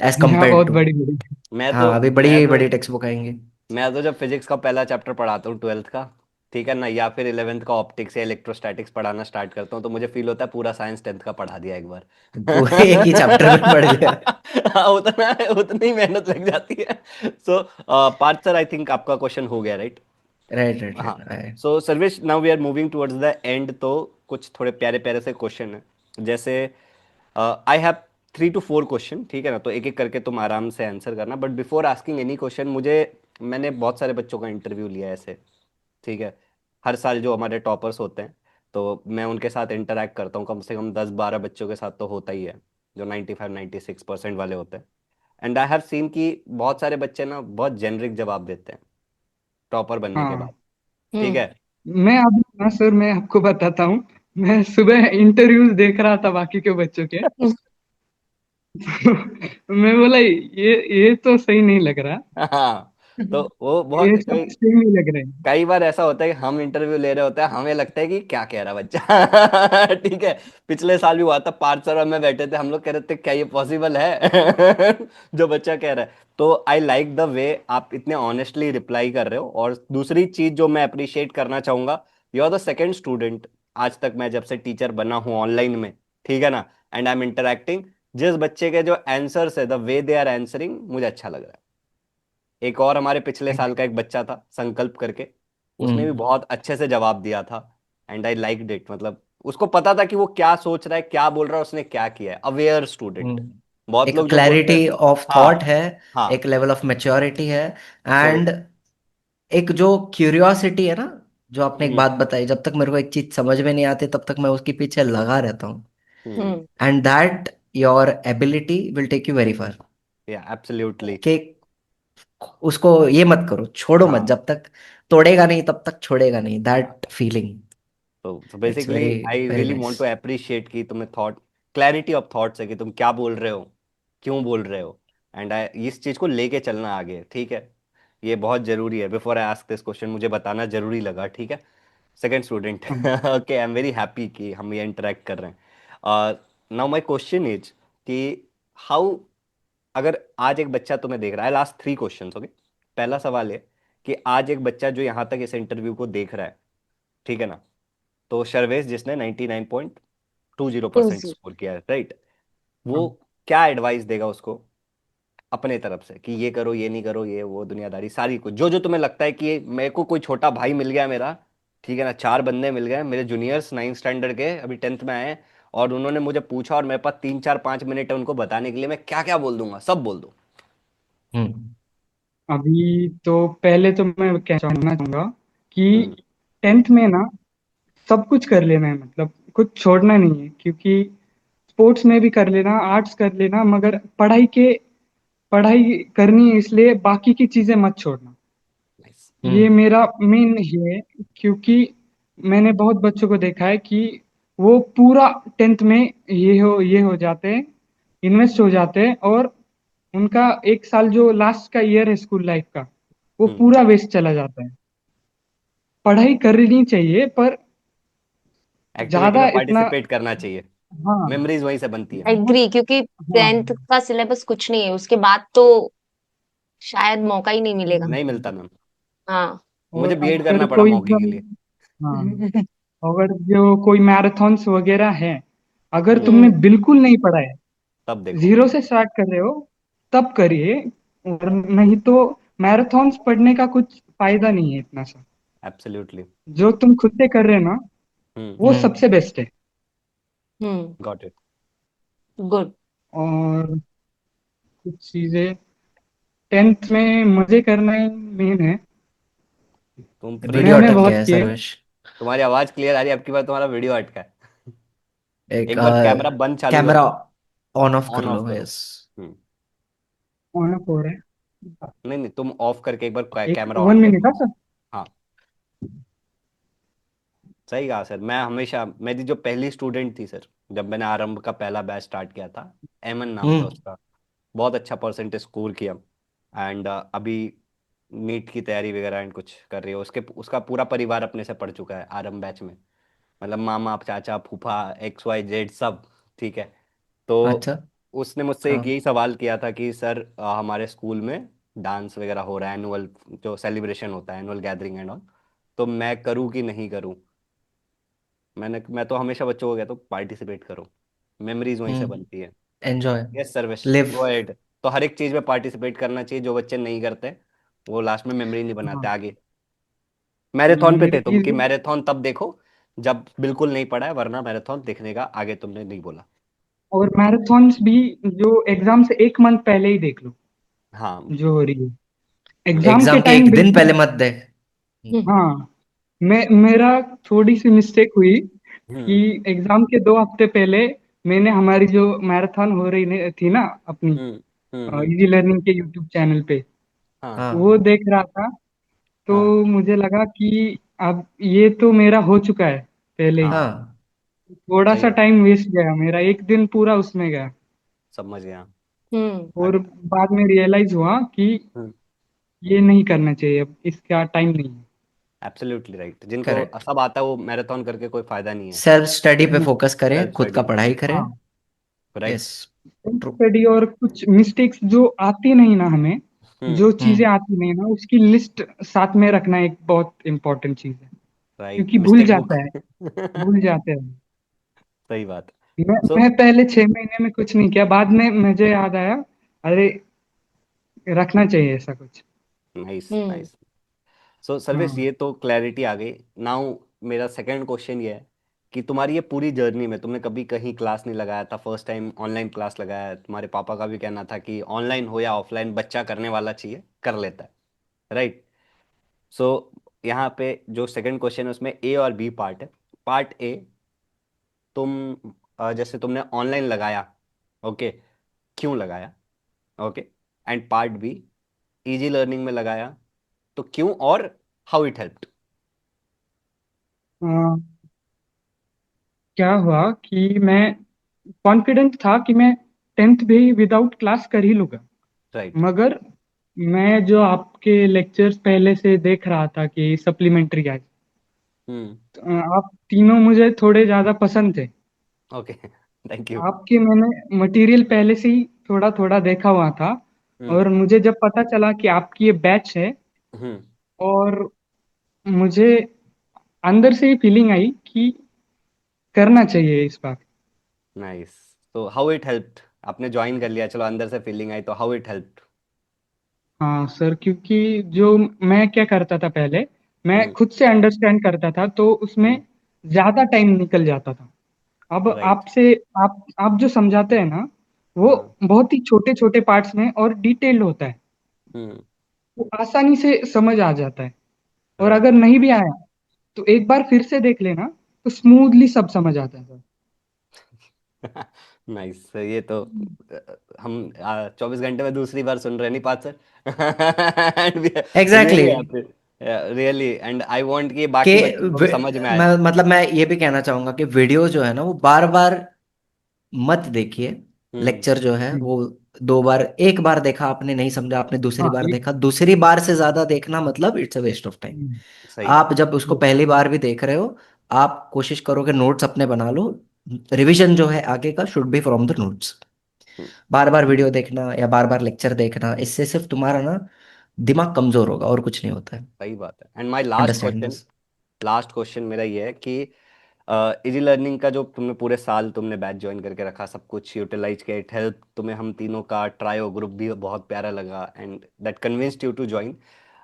एज यहाँ कम्पेयर बहुत टू। बड़ी बड़ी। मैं तो हाँ अभी मैं बड़ी तो बड़ी टेक्स्ट बुक आएंगी। मैं तो जब फिजिक्स का पहला चैप्टर पढ़ाता हूँ 12th का, ठीक है ना, या फिर 11th का ऑप्टिक्स या इलेक्ट्रोस्टैटिक्स पढ़ाना स्टार्ट करता हूँ, तो मुझे फील होता है पूरा साइंस 10th का पढ़ा दिया एक बार। पूरे एक ही चैप्टर में पढ़ गया। हाँ, उतनी मेहनत लग जाती है। So Parth sir, I think आपका क्वेश्चन हो गया, राइट? राइट राइट हाँ। Right. So Sarvesh, now we are moving towards the end, तो कुछ थोड़े प्यारे प्यारे से क्वेश्चन है। जैसे आई हैव 3 to 4 क्वेश्चन, ठीक है ना, तो एक एक करके तुम आराम से आंसर करना, but before asking any question, मैंने बहुत सारे बच्चों का इंटरव्यू लिया है ऐसे, ठीक है, हर साल जो हमारे टॉपर्स होते हैं, तो मैं उनके साथ इंटरेक्ट करता हूँ, कम से कम 10-12 बच्चों के साथ तो होता ही है, जो 95-96% वाले होते हैं। एंड आई हैव सीन कि बहुत सारे बच्चे ना बहुत जेनरिक जवाब देते हैं टॉपर बनने के बाद, हाँ ठीक हम्म। है। मैं अभी ना सर, मैं आपको बताता हूँ। मैं सुबह इंटरव्यूज देख रहा था बाकी के बच्चों के। मैं बोला ये तो सही नहीं लग रहा। हाँ, तो वो बहुत ये सब सही नहीं लग रहा है। कई बार ऐसा होता है कि हम इंटरव्यू ले रहे होते हैं, हमें लगता है कि क्या कह रहा बच्चा। ठीक है। पिछले साल भी हुआ था, पार्थ सर और मैं बैठे थे, हम लोग कह रहे थे क्या ये पॉसिबल है? जो बच्चा कह रहा है। तो आई लाइक द वे आप इतने ऑनेस्टली रिप्लाई कर रहे हो। और दूसरी चीज जो मैं अप्रिशिएट करना चाहूंगा, you are the second student आज तक मैं जब से टीचर बना हूँ ऑनलाइन में, ठीक है ना, एंड आई एम इंटरेक्टिंग, जिस बच्चे के जो आंसर्स है, the way they are answering, मुझे अच्छा लग रहा है। एक और हमारे पिछले Thank साल you. का एक बच्चा था संकल्प करके, उसने भी हम्म बहुत अच्छे से जवाब दिया था। एंड आई लाइक इट, मतलब उसको पता था कि वो क्या सोच रहा है, क्या बोल रहा है, उसने क्या किया है। Aware student. बहुत एक लोग जो बोलते हैं। क्लैरिटी ऑफ थॉट हाँ। है, हाँ। एक लेवल ऑफ मेच्योरिटी है, सो। एंड एक जो क्यूरियोसिटी है ना, जो आपने एक हम्म। बात बताई, जब तक मेरे को एक चीज समझ में नहीं आती तब तक मैं उसके पीछे लगा रहता हूँ। Hmm. Hmm. And that your ability will take you very far. Yeah absolutely. कि उसको ये मत करो, छोड़ो मत, हाँ। जब तक तोड़ेगा नहीं तब तक छोड़ेगा नहीं, दैट फीलिंग। तो it's basically very I very really nice. Want to appreciate कि तुम्हें थॉट, क्लैरिटी ऑफ थॉट्स है कि तुम क्या बोल रहे हो, क्यों बोल रहे हो। एंड आई इस चीज को लेके चलना आगे, ठीक है। ये बहुत जरूरी है। Before I ask this question, मुझे बताना जरूरी लगा, ठीक है। Second student. हाँ okay, I am very happy कि हम ये इंटरेक्ट कर रहे हैं। नाउ माय क्वेश्चन इज कि हाउ, अगर आज एक बच्चा तुम्हें देख रहा है, लास्ट 3 क्वेश्चंस, ओके। पहला सवाल है कि आज एक बच्चा जो यहाँ तक इस इंटरव्यू को देख रहा है, ठीक है ना, तो शर्वेश जिसने 99.20% तुलसी। स्कोर किया है, राइट, वो हाँ। क्या एडवाइस देगा उसको अपने तरफ से कि ये करो, ये नहीं करो, ये वो दुनियादारी सारी कुछ, जो जो तुम्हें लगता है कि मेरे को कोई छोटा भाई मिल गया मेरा, ठीक है ना, 4 बंदे मिल गए मेरे जूनियर्स 9th स्टैंडर्ड के, अभी 10th में आए, और उन्होंने मुझे पूछा और मेरे पास 3-4-5 मिनट है उनको बताने के लिए, मैं क्या क्या बोल दूंगा, सब बोल दूं। हम्म अभी तो पहले तो मैं क्या कहना चाहूंगा कि हम्म। 10th में ना सब कुछ कर लेना है, मतलब कुछ छोड़ना नहीं है। क्योंकि स्पोर्ट्स में भी कर लेना, आर्ट्स कर लेना, मगर पढ़ाई करनी है, इसलिए बाकी की चीजें मत छोड़ना। नाइस। ये हम्म मेरा मेन है। क्योंकि मैंने बहुत बच्चों को देखा है कि वो पूरा 10th में ये हो जाते हैं, इन्वेस्ट हो जाते हैं, और उनका एक साल जो लास्ट का ईयर है स्कूल लाइफ का, वो हम्म। पूरा वेस्ट चला जाता है। पढ़ाई करनी चाहिए पर एक्टिविटी ज्यादा में इतना। पार्टिसिपेट करना चाहिए। हाँ मेमोरीज वहीं से बनती है। एग्री, क्योंकि हाँ 10th का सिलेबस कुछ नहीं है, उसके बाद तो शायद मौका ही नहीं मिलेगा। नहीं मिलता मैम। हाँ। मुझे और बीएड अगर करना पड़ा कोई मौके के लिए। हाँ, अगर जो कोई मैराथन्स वगैरह है, अगर तुमने हम्म। बिल्कुल नहीं पढ़ा है, तब देखो। जीरो से स्टार्ट कर रहे हो, तब करिए। और नहीं तो मैराथन्स पढ़ने का कुछ फायदा नहीं है इतना सा। एब्सोल्युटली। जो तुम खुद से कर रहे हो ना, हम्म। वो सबसे बेस्ट है। हम्म। Got it. गुड। और कुछ चीजें 10th में मजे करना ही मेन है। तुम वीडियो मैंने प्रिपेयर अटक हो। गया बहुत है किए। सर्वेश। तुम्हारी आवाज क्लियर आ रही है, अब की बार तुम्हारा वीडियो अटका है। एक एक बार कैमरा बंद चालू कैमरा करो। ऑन ऑफ कर ऑन ऑफ लो, करो। यस। ऑन अप हो रहा है। नहीं नहीं, तुम ऑफ करके एक बार एक कैमरा वन ऑन मिनट, करके। हाँ सर। हाँ, सही कहा सर। मैं हमेशा, मेरी जो पहली स्टूडेंट थी सर, जब मैंने आरंभ का पहला बैच स्टार्ट किया था, एमन नाम था हम्म। उसका, बहुत अच्छा परसेंटेज स्कोर किया। एंड अभी नीट की तैयारी वगैरह एंड कुछ कर रही है। उसके उसका पूरा परिवार अपने से पढ़ चुका है आरंभ बैच में, मतलब मामा चाचा फूफा XYZ सब। ठीक है। तो अच्छा। उसने मुझसे हाँ। एक यही सवाल किया था कि सर हमारे स्कूल में डांस वगैरह हो रहा है, एनुअल जो सेलिब्रेशन होता है, एनुअल गैदरिंग एंड ऑल, तो मैं करूँ कि नहीं करूँ। मैं तो हमेशा बच्चों को कहता हूँ पार्टिसिपेट करो, मेमोरीज वहीं से हम्म। बनती है। Enjoy. Yes Sarvesh, live. Go ahead. तो हर एक चीज में पार्टिसिपेट करना चाहिए। जो बच्चे नहीं करते वो लास्ट में मेमोरी नहीं बनाते हाँ, आगे। मैराथन पे थे तुम, मेमोरीज। कि मैराथन तब देखो जब बिल्कुल नहीं पढ़ा है, वरना मैराथन देखने का आगे तुमने नहीं बोला। और मैराथन्स भी जो एग्जाम से एक मंथ पहले ही देख लो, हाँ। जो हो रही है एग्जाम के एग्जाम के टाइम एक दिन बिल्कुल। पहले मत दे। हाँ, मेरा थोड़ी सी मिस्टेक हुई कि हम्म। एग्जाम के 2 हफ्ते पहले मैंने हमारी जो मैराथन हो रही थी ना अपनी, हम्म। इजी लर्निंग के यूट्यूब चैनल पे, हाँ। वो हाँ। देख रहा था। हाँ। तो मुझे लगा कि अब ये तो मेरा हो चुका है पहले ही। हाँ। हाँ। थोड़ा सही सा बात। टाइम वेस्ट गया, मेरा एक दिन पूरा उसमें गया। समझ गया। हम्म। और बट बाद में रियलाइज हुआ कि ये नहीं करना चाहिए, अब इसका टाइम नहीं है। एब्सोल्युटली राइट, जिनको करेक्ट। सब आता है वो मैराथन करके कोई फायदा नहीं है। सेल्फ स्टडी पे नहीं, फोकस करें, सेल्फ खुद का स्टडी। पढ़ाई करें। हाँ, राइट। यस। ट्रू। स्टडी और कुछ मिस्टेक्स जो आती नहीं ना हमें, हम्म। जो चीजें हम्म। आती नहीं ना, उसकी लिस्ट साथ में रखना एक बहुत इम्पोर्टेंट चीज है। राइट, क्योंकि भूल मिस्टेक बुक। जाता है, भूल जाते हैं। सही बात। सो मैं पहले 6 महीने में कुछ नहीं किया, बाद में मुझे याद आया, अरे रखना चाहिए ऐसा कुछ। नाइस हम्म। नाइस। सो सर्विस, हाँ। ये तो क्लैरिटी आ गई। नाउ मेरा सेकंड क्वेश्चन ये है कि तुम्हारी ये पूरी जर्नी में तुमने कभी कहीं क्लास नहीं लगाया था, फर्स्ट टाइम ऑनलाइन क्लास लगाया है। तुम्हारे पापा का भी कहना था कि ऑनलाइन हो या ऑफलाइन, बच्चा करने वाला चाहिए, कर लेता है। राइट। सो यहाँ पे जो सेकंड क्वेश्चन है उसमें ए और बी पार्ट है। पार्ट ए, तुम जैसे तुमने ऑनलाइन लगाया, ओके, क्यों लगाया, okay. And part B, easy learning में लगाया तो क्यों, और हाउ इट हेल्प्ड। क्या हुआ कि मैं कॉन्फिडेंट था कि मैं 10th भी विदाउट क्लास कर ही लूंगा। राइट। मगर मैं जो आपके लेक्चर्स पहले से देख रहा था कि सप्लीमेंट्री आज, हम्म। आप तीनों मुझे थोड़े ज्यादा पसंद थे। ओके। Thank you. आपके मैंने मटेरियल पहले से ही थोड़ा थोड़ा देखा हुआ था। हम्म। और मुझे जब पता चला कि आपकी ये बैच है, हम्म। और मुझे अंदर से ही फीलिंग आई कि करना चाहिए इस बार। नाइस। तो हाउ इट हेल्प्ड, आपने ज्वाइन कर लिया, चलो अंदर से फीलिंग आई, तो हाउ इट हेल्प्ड। हाँ सर, क्योंकि जो मैं क्या करता था पहले, मैं हम्म। खुद से अंडरस्टैंड करता था तो उसमें हम्म। ज्यादा टाइम निकल जाता था। अब राइट। आपसे आप जो समझाते हैं ना, वो हाँ। बहुत ही छोटे छोटे पार्ट्स में और डिटेल्ड होता है, हम्म। वो आसानी से समझ आ जाता है। और अगर राइट। नहीं भी आया तो एक बार फिर से देख लेना, तो स्मूथली सब समझ आता है सर। नाइस। ये तो हम 24 घंटे में दूसरी बार सुन रहे हैं, नहीं pass sir. And exactly really exactly. Happy, really, and I want कि कि बाकी बच्चों को भी समझ में आए। मैं ये भी कहना चाहूंगा कि वीडियो जो है ना वो बार बार मत देखिए। हम्म। लेक्चर जो है हम्म। वो 2 बार, एक बार देखा आपने नहीं समझा, आपने दूसरी हाँ, बार एक। देखा, दूसरी बार से ज्यादा देखना मतलब it's a waste of time. Hmm. सही आप बात। जब उसको पहली बार भी देख रहे हो, आप कोशिश करो कि नोट्स अपने बना लो। रिवीजन जो है आगे का should be from the notes. Hmm. Bar bar video देखना या बार बार लेक्चर देखना, इससे सिर्फ तुम्हारा ना दिमाग कमजोर होगा और कुछ नहीं होता है। सही बात है। And my understand this. Last question मेरा ये है कि इजी लर्निंग का जो तुमने पूरे साल तुमने बैच ज्वाइन करके रखा, सब कुछ यूटिलाइज किया, इट हेल्प तुम्हें, हम तीनों का ट्रायो ग्रुप भी बहुत प्यारा लगा and that convinced you to join.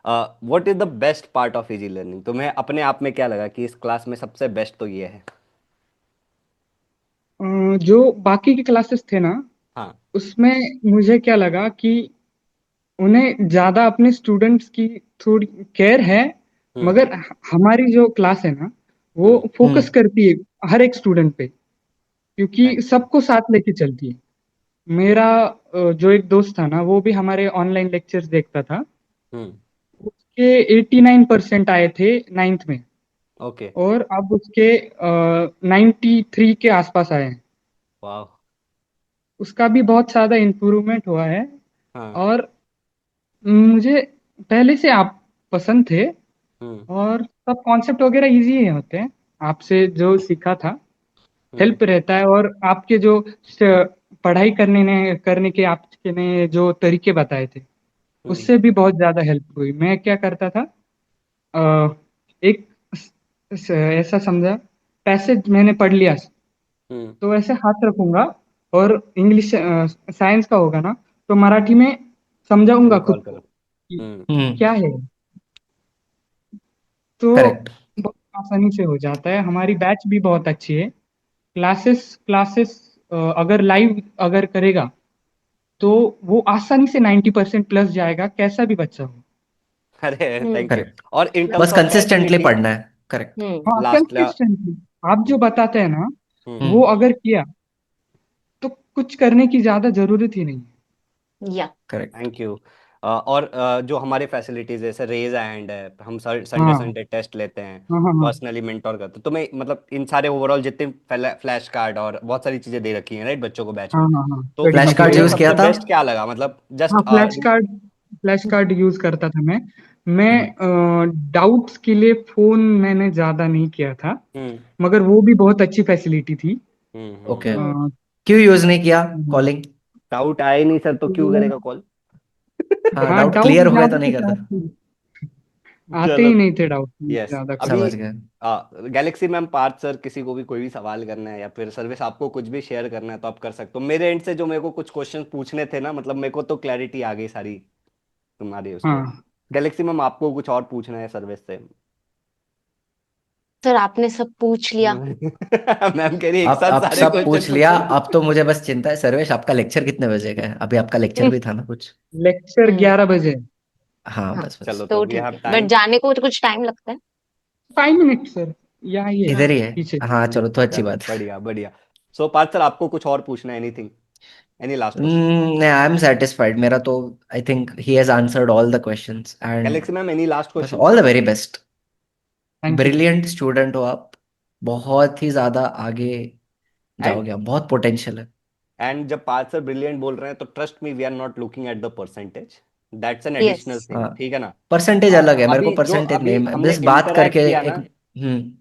What is the best part of easy learning, तुम्हें अपने आप में क्या लगा कि इस क्लास में सबसे बेस्ट तो ये है। जो बाकी के क्लासेस थे ना, हाँ। उसमें मुझे क्या लगा कि उन्हें ज्यादा अपने स्टूडेंट्स की थोड़ी केयर है। हम्म। मगर हमारी जो क्लास है ना, वो हम्म। फोकस हम्म। करती है हर एक स्टूडेंट पे, क्योंकि थैंक यू। सबको साथ लेके चलती है। मेरा जो एक दोस्त था ना, वो भी हमारे ऑनलाइन लेक्चर्स देखता था। हम्म। उसके 89% आए थे 9th में, ओके। और अब उसके 93 के आसपास आए हैं। वाह। उसका भी बहुत ज्यादा इम्प्रूवमेंट हुआ है। हाँ। और मुझे पहले से आप पसंद थे, हम्म। और सब कॉन्सेप्ट वगैरह इजी होते हैं। आपसे जो सीखा था, हम्म। हेल्प रहता है। और आपके जो पढ़ाई करने के आपके ने जो तरीके बताए थे, हम्म। उससे भी बहुत ज्यादा हेल्प हुई। मैं क्या करता था, एक ऐसा समझा, पैसेज मैंने पढ़ लिया, हम्म। तो ऐसे हाथ रखूंगा, और इंग्लिश साइंस का होगा ना, तो मराठी में समझाऊंगा रिकॉल खुद को करो। कि हम्म। क्या है। तो करेक्ट। बहुत आसानी से हो जाता है। हमारी बैच भी बहुत अच्छी है। क्लासेस क्लासेस अगर लाइव अगर करेगा, तो वो आसानी से 90% प्लस जाएगा, कैसा भी बच्चा हो। अरे हम्म। Thank you. करेक्ट। और इन बस टर्म्स ऑफ कंसिस्टेंटली फैसिलिटी, पढ़ना है। करेक्ट। हम्म। हाँ, लास्ट ला। कंसिस्टेंटली आप जो हम्म। बताते हैं ना, हम्म। वो हम्म। अगर किया, तो कुछ करने की ज्यादा जरूरत ही नहीं। या करेक्ट। Thank you. और जो हमारे फैसिलिटीज जैसे रेज हैंड है, हम संडे हाँ संडे टेस्ट लेते हैं, हाँ हाँ हाँ पर्सनली मेंटोर करते हैं, तो मैं मतलब इन सारे ओवरऑल जितने फ्लैश कार्ड और बहुत सारी चीजें दे रखी हैं राइट बच्चों को बैच हाँ में। हाँ हाँ, तो स्टडी फ्लैश कार्ड सबसे मटेरियल। यूज किया सबसे था? बेस्ट क्या लगा, मतलब हाँ, जस्ट फ्लैश कार्ड यूज करता था मैं। हम्म। डाउट्स के लिए फोन मैंने ज्यादा नहीं किया था, हम्म। मगर वो भी बहुत अच्छी फैसिलिटी थी। ओके। हम्म। अ, क्यों यूज नहीं किया कॉलिंग? डाउट आए नहीं सर तो क्यों तो करेगा कॉल? हाँ, हाँ, डाउट डाउट क्लियर हो गए तो ज्यादा नहीं कुछ करता। आते चलो। ही नहीं थे डाउट यस। ज्यादा कुछ। अभी समझ गए। गैलेक्सी मैम, पार्थ सर, किसी को भी कोई भी सवाल करना है या फिर सर्विस आपको कुछ भी शेयर करना है तो आप कर सकते हो। मेरे एंड से जो मेरे को कुछ क्वेश्चन पूछने थे ना, मतलब मेरे को तो क्लैरिटी आ गई सारी तुम्हारी उस पे। हाँ गैलेक्सी मैम आपको कुछ और पूछना है सर्विस से? सर, आपने सब पूछ लिया। मैम कह रही एक आप साथ अब सारे सब क्वेश्चन पूछ लिया। पूछो। अब तो मुझे बस चिंता है सर्वेश, आपका लेक्चर कितने बजे का है? अभी आपका लेक्चर भी था ना कुछ? लेक्चर हम्म। 11 बजे। हाँ, हाँ, बस चलो बस। तो तो वी ठीक हैव है, बट टाइम। जाने को तो कुछ टाइम लगता है। 5 मिनट सर, यहाँ ही है हाँ। इधर ही है। पीछे। हाँ, चलो तो अच्छी चलो बात है। बढ़िया बढ़िया। सो पार्थ सर आपको कुछ और पूछना है? Anything, any last question? नहीं, आई एम सेटिस्फाइड। मेरा तो I think he has answered all the questions and Galaxy ma'am any last बस question? All the very best. Thank you sir. Brilliant student हो आप। बहुत ही ज्यादा आगे एंड जाओगे आप, बहुत पोटेंशियल है। जब पार्थ सर ब्रिलियंट बोल रहे हैं तो trust me we are not looking at the percentage, that's an yes. Additional thing, हाँ, ठीक है ना? परसेंटेज अलग है, मेरे को अभी जो परसेंटेज अभी नहीं, मैं हमने बस बात इंटरेक्ट करके किया एक। ना,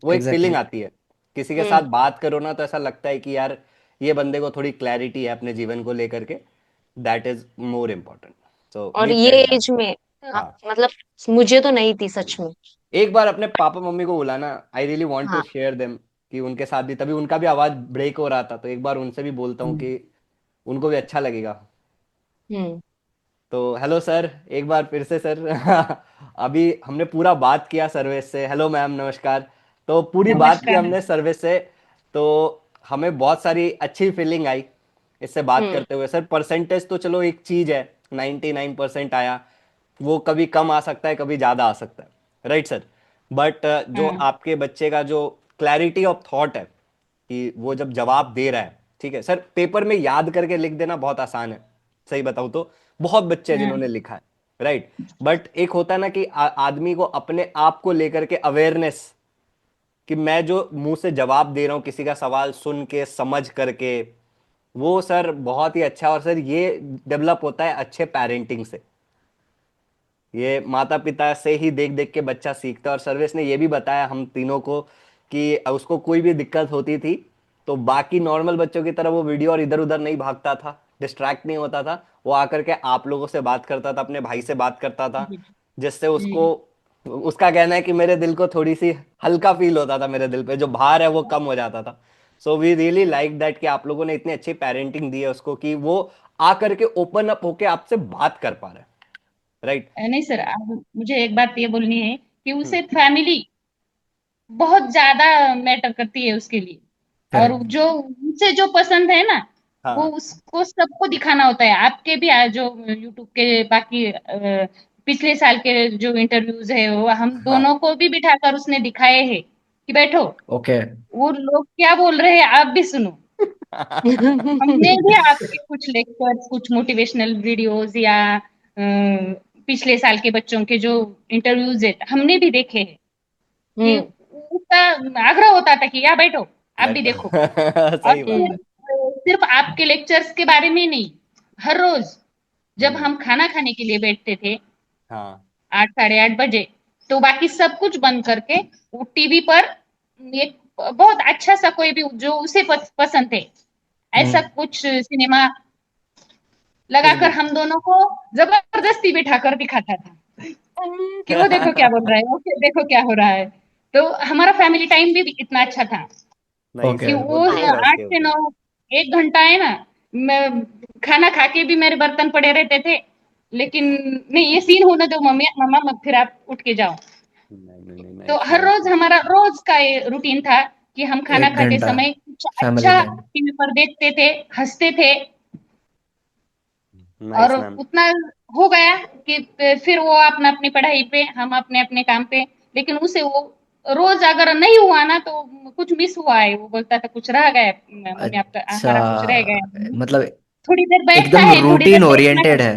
वो एक फीलिंग एग्जैक्टली। आती है। किसी के हम्म। साथ बात करो ना तो ऐसा लगता है कि यार ये बंदे को थोड़ी क्लैरिटी है अपने जीवन को लेकर के, दैट इज मोर इम्पोर्टेंट। सो और वी ये फेल्ट दैट। एज में, हाँ, हाँ। मतलब मुझे तो नहीं थी सच में। एक बार अपने पापा मम्मी को बुलाना, आई रियली वांट टू हाँ। शेयर देम, कि उनके साथ भी तभी उनका भी आवाज ब्रेक हो रहा था, तो एक बार उनसे भी बोलता हूँ हम्म, कि उनको भी अच्छा लगेगा। हम्म। तो हेलो सर, एक बार फिर से सर। अभी हमने पूरा बात किया सर्विस से, हेलो मैम नमस्कार। तो पूरी बात की नमस्कार। हमने सर्विस से, तो हमें बहुत सारी अच्छी फीलिंग आई इससे बात हम्म। करते हुए। सर परसेंटेज तो चलो एक चीज़ है, 99% आया, वो कभी कम आ सकता है कभी ज़्यादा आ सकता है, राइट सर? बट जो हाँ। आपके बच्चे का जो क्लैरिटी ऑफ थॉट है कि वो जब जवाब दे रहा है, ठीक है सर, पेपर में याद करके लिख देना बहुत आसान है, सही बताऊं तो बहुत बच्चे हैं जिन्होंने हम्म। लिखा है, राइट? बट एक होता है ना कि आदमी को अपने आप को लेकर के अवेयरनेस, कि मैं जो मुंह से जवाब दे रहा हूं किसी का सवाल सुन के समझ करके, वो सर बहुत ही अच्छा है। और सर ये डेवलप होता है अच्छे पेरेंटिंग से, ये माता पिता से ही देख देख के बच्चा सीखता है। और सर्विस ने ये भी बताया हम तीनों को कि उसको कोई भी दिक्कत होती थी तो बाकी नॉर्मल बच्चों की तरह वो वीडियो और इधर उधर नहीं भागता था, डिस्ट्रैक्ट नहीं होता था, वो आकर के आप लोगों से बात करता था, अपने भाई से बात करता था, जिससे उसको, हम्म। उसका कहना है कि मेरे दिल को थोड़ी सी हल्का फील होता था, मेरे दिल पे जो भार है वो कम हो जाता था। So we really like that कि आप लोगों ने इतनी अच्छी पेरेंटिंग दी है उसको कि वो आकर के ओपन अप होके आपसे बात कर पा रहा है, राइट? नहीं सर, अब मुझे एक बात ये बोलनी है कि हम्म। उसे फैमिली बहुत ज्यादा मैटर करती है उसके लिए। और करेक्ट। जो उसे जो पसंद है ना, वो हाँ। उसको सबको दिखाना होता है। आपके भी जो यूट्यूब के बाकी पिछले साल के जो इंटरव्यूज है, वो हम हाँ। दोनों को भी बिठाकर उसने दिखाए हैं कि बैठो, ओके। वो लोग क्या बोल रहे हैं आप भी सुनो। हमने भी आपके कुछ लेक्चर्स, कुछ मोटिवेशनल वीडियोस या पिछले साल के बच्चों के जो इंटरव्यूज है हमने भी देखे हैं कि हम्म। उसका आग्रह होता था कि या बैठो, आप भी देखो। बैठो। और सही बात फिर है। सिर्फ आपके लेक्चर्स के बारे में नहीं, हर रोज जब हम्म। हम खाना खाने के लिए बैठते थे हाँ। 8 साढ़े 8 बजे, तो बाकी सब कुछ बंद करके वो टीवी पर एक बहुत अच्छा सा कोई भी जो उसे पसंद थे ऐसा हम्म। कुछ सिनेमा कुछ लगाकर भी। हम दोनों को जबरदस्ती बिठाकर दिखाता था कि वो देखो क्या बोल रहा है, वो देखो क्या हो रहा है। तो हमारा फैमिली टाइम भी इतना अच्छा था नहीं ओके। कि सर, वो वो दूर रह आठ के से होती। नौ 1 घंटा है ना, मैं खाना खा के भी मेरे बर्तन पड़े रहते थे, लेकिन नहीं ये सीन होने दो मम्मी, मम्मा मत, फिर आप उठ के जाओ। नहीं नहीं नहीं, तो नाइस हर नाइस। रोज हमारा रोज का ये रूटीन था कि हम खाना एक खाते घंटा समय कुछ फैमिली अच्छा टाइम। टीवी पर देखते थे, हंसते थे। और नाइस मैम। उतना हो गया कि फिर वो अपना अपनी पढ़ाई पे, हम अपने अपने काम पे। लेकिन उसे वो रोज अगर नहीं हुआ ना तो कुछ मिस हुआ है, वो बोलता था कुछ रह गया मम्मी, आपका अच्छा, हमारा कुछ रह गया है। मतलब थोड़ी देर बैठता एकदम है, थोड़ी देर रूटीन देखना ओरिएंटेड है।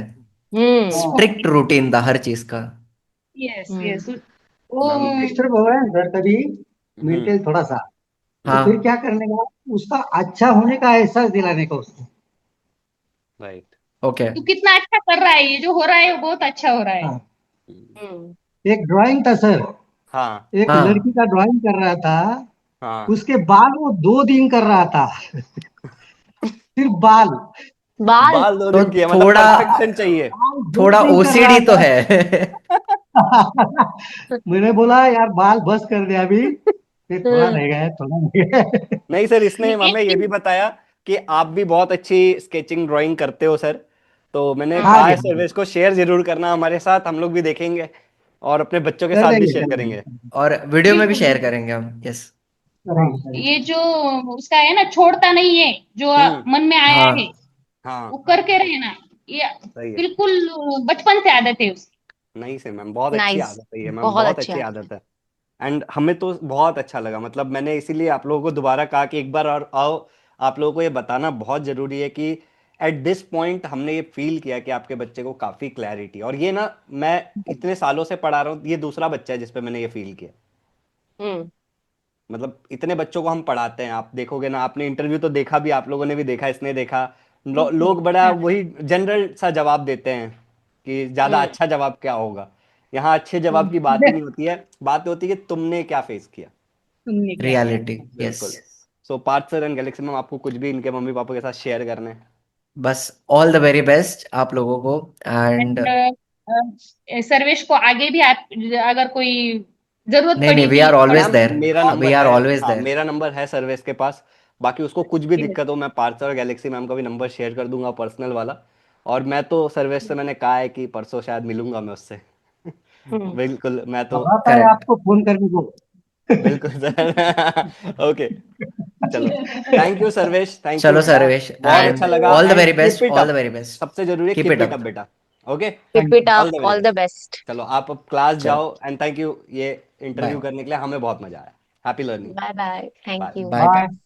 हम्म। स्ट्रिक्ट रूटीन था हर चीज का। यस हम्म। यस वो मैम। डिस्टर्ब हो रहा है सर कभी हम्म। मेंटल थोड़ा सा, तो फिर हाँ। क्या करने का, उसका अच्छा होने का एहसास दिलाने का उसको। राइट। ओके। तू कितना अच्छा कर रहा है, ये जो हो रहा है वो बहुत अच्छा हो रहा है। हाँ, हम्म। एक ड्राइंग था सर, हाँ। एक लड़की हाँ। का ड्राइंग कर रहा था, हाँ। उसके बाल वो 2 दिन कर रहा था, सिर्फ बाल बाल। बाल दो तो दिन किए, मतलब थोड़ा परफेक्शन चाहिए। बाल दो थोड़ा दिन कर रहा ओसीडी तो था। है। मैंने बोला यार बाल बस कर दे अभी, फिर थोड़ा हम्म। रह गया है, थोड़ा रह गया है। नहीं सर, इसने नहीं एक हमें ये भी चीज, बताया कि आप भी बहुत अच्छी स्केचिंग ड्राइंग करते हो सर। तो मैंने हाँ कहा जी है हाँ जी, सर्वेश को शेयर जरूर करना हमारे साथ, हम लोग भी देखेंगे और अपने बच्चों के कर साथ भी देंगे शेयर कर करेंगे। देंगे, और वीडियो में भी बिल्कुल शेयर बिल्कुल। करेंगे हम। यस। करेंगे ये जो उसका है ना, छोड़ता नहीं है, जो हम्म। मन में आया है हाँ। वो हाँ। करके रहना, ये सही है। बिल्कुल बचपन से आदत है उसकी। नहीं सर मैम, बहुत अच्छी नाइस। आदत है ये मैम, बहुत बहुत अच्छी अच्छी आदत है। आदत है। एंड हमें तो बहुत अच्छा लगा, मतलब मैंने इसीलिए आप लोगों को दोबारा कहा कि एक बार और आओ। आप लोगों को ये बताना बहुत जरूरी है कि एट दिस पॉइंट हमने ये फील किया कि आपके बच्चे को काफी क्लैरिटी, और ये ना, मैं इतने सालों से पढ़ा रहा हूँ, ये दूसरा बच्चा है जिसपे मैंने ये फील किया। हम्म। मतलब इतने बच्चों को हम पढ़ाते हैं, आप देखोगे ना, आपने इंटरव्यू तो देखा भी, आप लोगों ने भी देखा, इसने देखा। लोग बड़ा हाँ, वही जनरल सा जवाब देते हैं कि ज्यादा हम्म। अच्छा जवाब क्या होगा। यहाँ अच्छे जवाब की बात ही नहीं होती है, बात होती है कि तुमने क्या फेस किया। तुमने क्या किया। रियलिटी। यस। बिल्कुल। So Parth sir and Galaxy ma'am, आपको कुछ भी इनके मम्मी पापा के साथ शेयर करने हैं? बस ऑल द वेरी बेस्ट आप लोगों को। एंड एंड सर्वेश को आगे भी आप अगर कोई जरूरत नहीं नहीं, वी पड़ेगी आर ऑलवेज मैम देयर। मेरा तो वी नंबर आर है, ऑलवेज हाँ देयर। मेरा नंबर है सर्वेश के पास। बाकी उसको कुछ भी दिक्कत हो, मैं पार्थ और गैलेक्सी मैम का भी नंबर शेयर कर दूंगा, पर्सनल वाला। और मैं तो सर्वेश से मैंने कहा है कि परसों शायद मिलूंगा मैं उससे। हम्म। बिल्कुल, मैं तो। अब आता है करेक्ट। आपको फोन करने को। बिल्कुल सर। ओके। चलो। Thank you Sarvesh, thank you चलो बेटा। सर्वेश, बहुत थैंक एंड अच्छा यू। लगा, all the and very keep best, it all the up. Very best. सबसे जरूरी है keep keep it it up. Up बेटा। Okay. Keep thank it all up, the very all the best. Best. चलो आप अब class चलो, जाओ, and thank you ये इंटरव्यू बाय। करने के लिए, हमें बहुत मजा आया। Happy learning. Bye bye, thank bye. You. Bye bye. Bye.